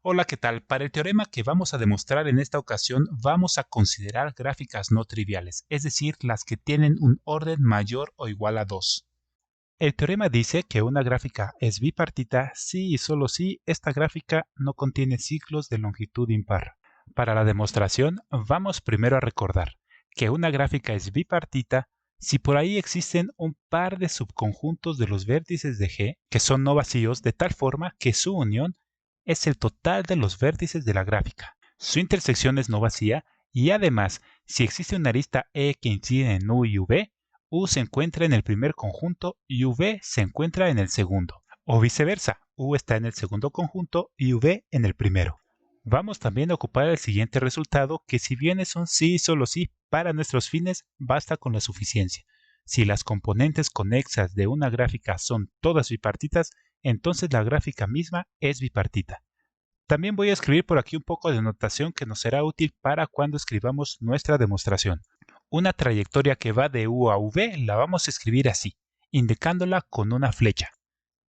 Hola, ¿qué tal? Para el teorema que vamos a demostrar en esta ocasión, vamos a considerar gráficas no triviales, es decir, las que tienen un orden mayor o igual a 2. El teorema dice que una gráfica es bipartita si y solo si esta gráfica no contiene ciclos de longitud impar. Para la demostración, vamos primero a recordar que una gráfica es bipartita si por ahí existen un par de subconjuntos de los vértices de G que son no vacíos de tal forma que su unión es el total de los vértices de la gráfica. Su intersección es no vacía y además, si existe una arista E que incide en U y V, U se encuentra en el primer conjunto y V se encuentra en el segundo. O viceversa, U está en el segundo conjunto y V en el primero. Vamos también a ocupar el siguiente resultado que si bien es un sí y solo sí, para nuestros fines basta con la suficiencia. Si las componentes conexas de una gráfica son todas bipartitas, entonces la gráfica misma es bipartita. También voy a escribir por aquí un poco de notación que nos será útil para cuando escribamos nuestra demostración. Una trayectoria que va de U a V la vamos a escribir así, indicándola con una flecha.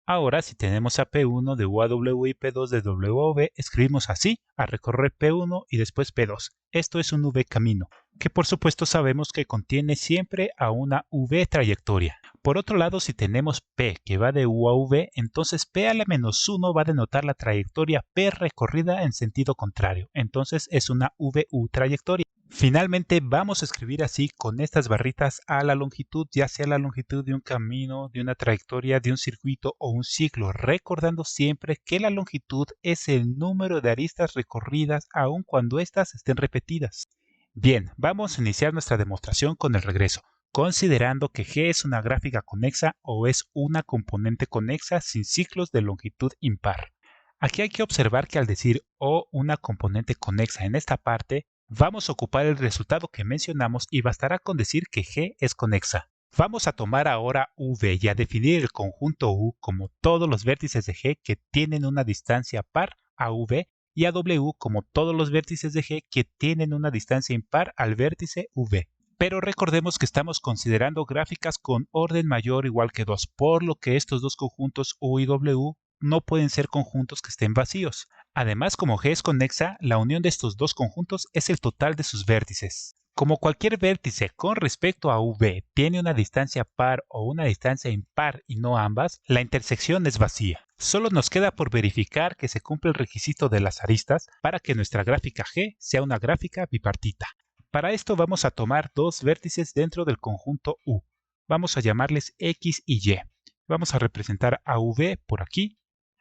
Ahora, si tenemos a P1 de U a W y P2 de W a V, escribimos así, a recorrer P1 y después P2. Esto es un V camino, que por supuesto sabemos que contiene siempre a una V trayectoria. Por otro lado, si tenemos P que va de U a V, entonces P a la menos 1 va a denotar la trayectoria P recorrida en sentido contrario. Entonces es una VU trayectoria. Finalmente vamos a escribir así con estas barritas a la longitud, ya sea la longitud de un camino, de una trayectoria, de un circuito o un ciclo, recordando siempre que la longitud es el número de aristas recorridas aun cuando éstas estén repetidas. Bien, vamos a iniciar nuestra demostración con el regreso, considerando que G es una gráfica conexa o es una componente conexa sin ciclos de longitud impar. Aquí hay que observar que al decir o una componente conexa en esta parte, vamos a ocupar el resultado que mencionamos y bastará con decir que G es conexa. Vamos a tomar ahora V y a definir el conjunto U como todos los vértices de G que tienen una distancia par a V y a W como todos los vértices de G que tienen una distancia impar al vértice V. Pero recordemos que estamos considerando gráficas con orden mayor o igual que 2, por lo que estos dos conjuntos U y W no pueden ser conjuntos que estén vacíos. Además, como G es conexa, la unión de estos dos conjuntos es el total de sus vértices. Como cualquier vértice con respecto a V tiene una distancia par o una distancia impar y no ambas, la intersección es vacía. Solo nos queda por verificar que se cumple el requisito de las aristas para que nuestra gráfica G sea una gráfica bipartita. Para esto vamos a tomar dos vértices dentro del conjunto U. Vamos a llamarles X y Y. Vamos a representar a V por aquí,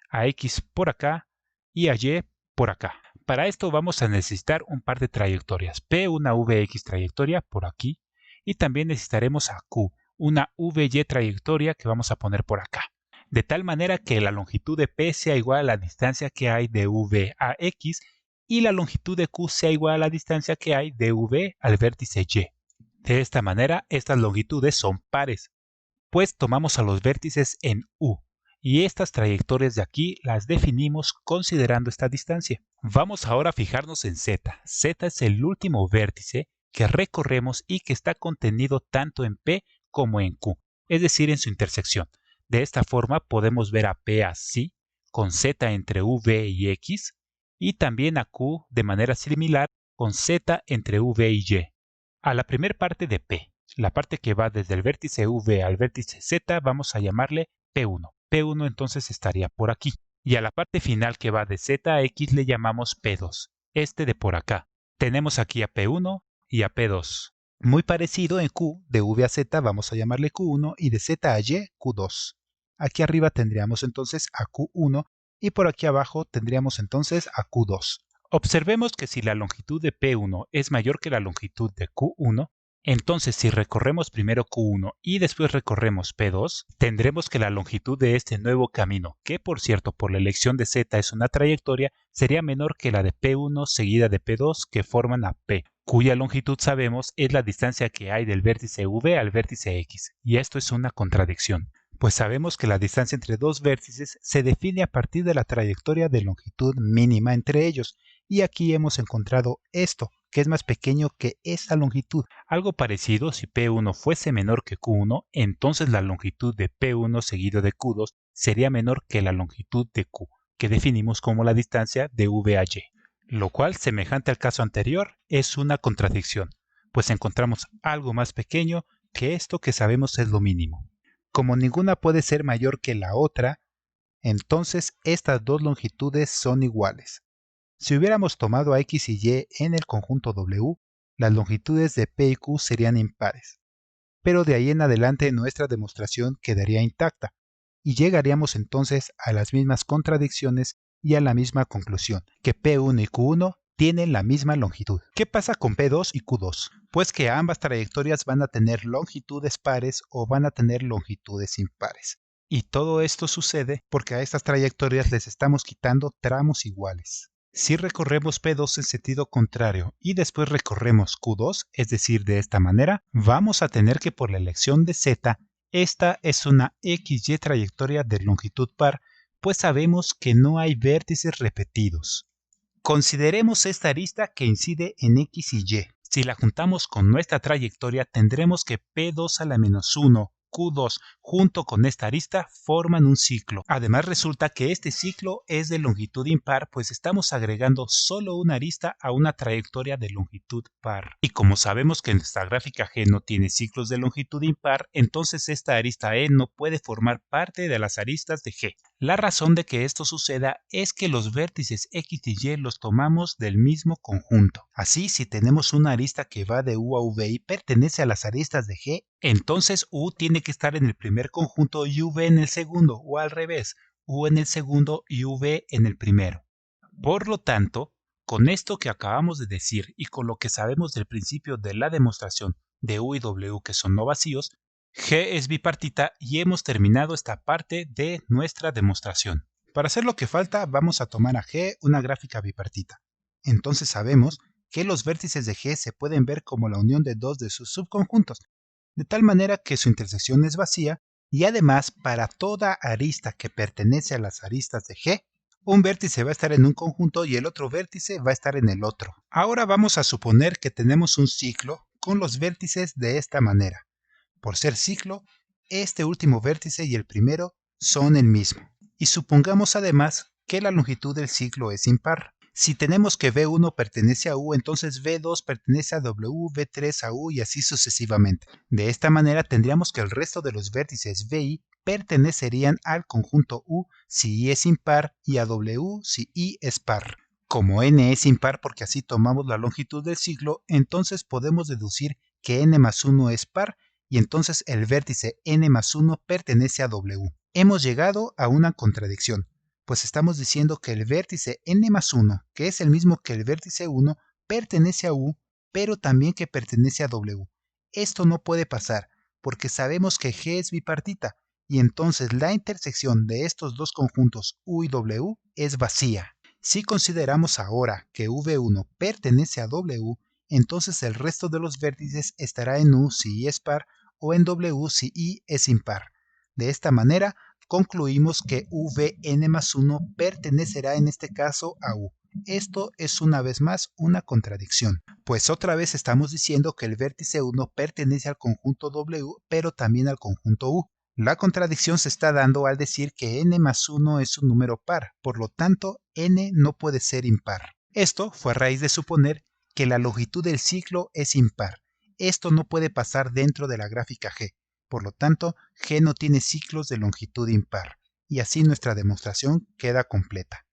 a X por acá y a Y por acá. Para esto vamos a necesitar un par de trayectorias. P, una VX trayectoria por aquí. Y también necesitaremos a Q, una VY trayectoria que vamos a poner por acá. De tal manera que la longitud de P sea igual a la distancia que hay de V a X y la longitud de Q sea igual a la distancia que hay de V al vértice Y. De esta manera, estas longitudes son pares, pues tomamos a los vértices en U. Y estas trayectorias de aquí las definimos considerando esta distancia. Vamos ahora a fijarnos en Z. Z es el último vértice que recorremos y que está contenido tanto en P como en Q, es decir, en su intersección. De esta forma podemos ver a P así, con Z entre V y X, y también a Q de manera similar con Z entre V y Y. A la primera parte de P, la parte que va desde el vértice V al vértice Z, vamos a llamarle P1. P1 entonces estaría por aquí. Y a la parte final que va de Z a X le llamamos P2, este de por acá. Tenemos aquí a P1 y a P2. Muy parecido en Q, de V a Z vamos a llamarle Q1 y de Z a Y, Q2. Aquí arriba tendríamos entonces a Q1 y por aquí abajo tendríamos entonces a Q2. Observemos que si la longitud de P1 es mayor que la longitud de Q1, entonces si recorremos primero Q1 y después recorremos P2, tendremos que la longitud de este nuevo camino, que por cierto por la elección de Z es una trayectoria, sería menor que la de P1 seguida de P2 que forman a P, cuya longitud sabemos es la distancia que hay del vértice V al vértice X, y esto es una contradicción, pues sabemos que la distancia entre dos vértices se define a partir de la trayectoria de longitud mínima entre ellos, y aquí hemos encontrado esto, que es más pequeño que esta longitud. Algo parecido, si P1 fuese menor que Q1, entonces la longitud de P1 seguido de Q2 sería menor que la longitud de Q, que definimos como la distancia de V a Y, lo cual, semejante al caso anterior, es una contradicción, pues encontramos algo más pequeño que esto que sabemos es lo mínimo. Como ninguna puede ser mayor que la otra, entonces estas dos longitudes son iguales. Si hubiéramos tomado a X y Y en el conjunto W, las longitudes de P y Q serían impares. Pero de ahí en adelante nuestra demostración quedaría intacta, y llegaríamos entonces a las mismas contradicciones y a la misma conclusión, que P1 y Q1 tienen la misma longitud. ¿Qué pasa con P2 y Q2? Pues que ambas trayectorias van a tener longitudes pares o van a tener longitudes impares. Y todo esto sucede porque a estas trayectorias les estamos quitando tramos iguales. Si recorremos P2 en sentido contrario y después recorremos Q2, es decir, de esta manera, vamos a tener que por la elección de Z, esta es una XY trayectoria de longitud par, pues sabemos que no hay vértices repetidos. Consideremos esta arista que incide en X y Y. Si la juntamos con nuestra trayectoria, tendremos que P2 a la menos 1, Q2 junto con esta arista forman un ciclo. Además resulta que este ciclo es de longitud impar, pues estamos agregando solo una arista a una trayectoria de longitud par. Y como sabemos que nuestra gráfica G no tiene ciclos de longitud impar, entonces esta arista E no puede formar parte de las aristas de G. La razón de que esto suceda es que los vértices X y Y los tomamos del mismo conjunto. Así, si tenemos una arista que va de U a V y pertenece a las aristas de G, entonces U tiene que estar en el primer conjunto y V en el segundo, o al revés, U en el segundo y V en el primero. Por lo tanto, con esto que acabamos de decir y con lo que sabemos del principio de la demostración de U y W que son no vacíos, G es bipartita y hemos terminado esta parte de nuestra demostración. Para hacer lo que falta, vamos a tomar a G una gráfica bipartita. Entonces sabemos que los vértices de G se pueden ver como la unión de dos de sus subconjuntos, de tal manera que su intersección es vacía, y además para toda arista que pertenece a las aristas de G, un vértice va a estar en un conjunto y el otro vértice va a estar en el otro. Ahora vamos a suponer que tenemos un ciclo con los vértices de esta manera. Por ser ciclo, este último vértice y el primero son el mismo. Y supongamos además que la longitud del ciclo es impar. Si tenemos que V1 pertenece a U, entonces V2 pertenece a W, V3 a U y así sucesivamente. De esta manera tendríamos que el resto de los vértices VI pertenecerían al conjunto U si I es impar y a W si I es par. Como n es impar porque así tomamos la longitud del ciclo, entonces podemos deducir que n más 1 es par y entonces el vértice n más 1 pertenece a W. Hemos llegado a una contradicción, pues estamos diciendo que el vértice n más 1, que es el mismo que el vértice 1, pertenece a U, pero también que pertenece a W. Esto no puede pasar, porque sabemos que G es bipartita, y entonces la intersección de estos dos conjuntos U y W es vacía. Si consideramos ahora que V1 pertenece a W, entonces el resto de los vértices estará en U si I es par o en W si I es impar. De esta manera, concluimos que Vn más 1 pertenecerá en este caso a U. Esto es una vez más una contradicción, pues otra vez estamos diciendo que el vértice 1 pertenece al conjunto W, pero también al conjunto U. La contradicción se está dando al decir que n más 1 es un número par, por lo tanto n no puede ser impar. Esto fue a raíz de suponer que la longitud del ciclo es impar. Esto no puede pasar dentro de la gráfica G. Por lo tanto, G no tiene ciclos de longitud impar, y así nuestra demostración queda completa.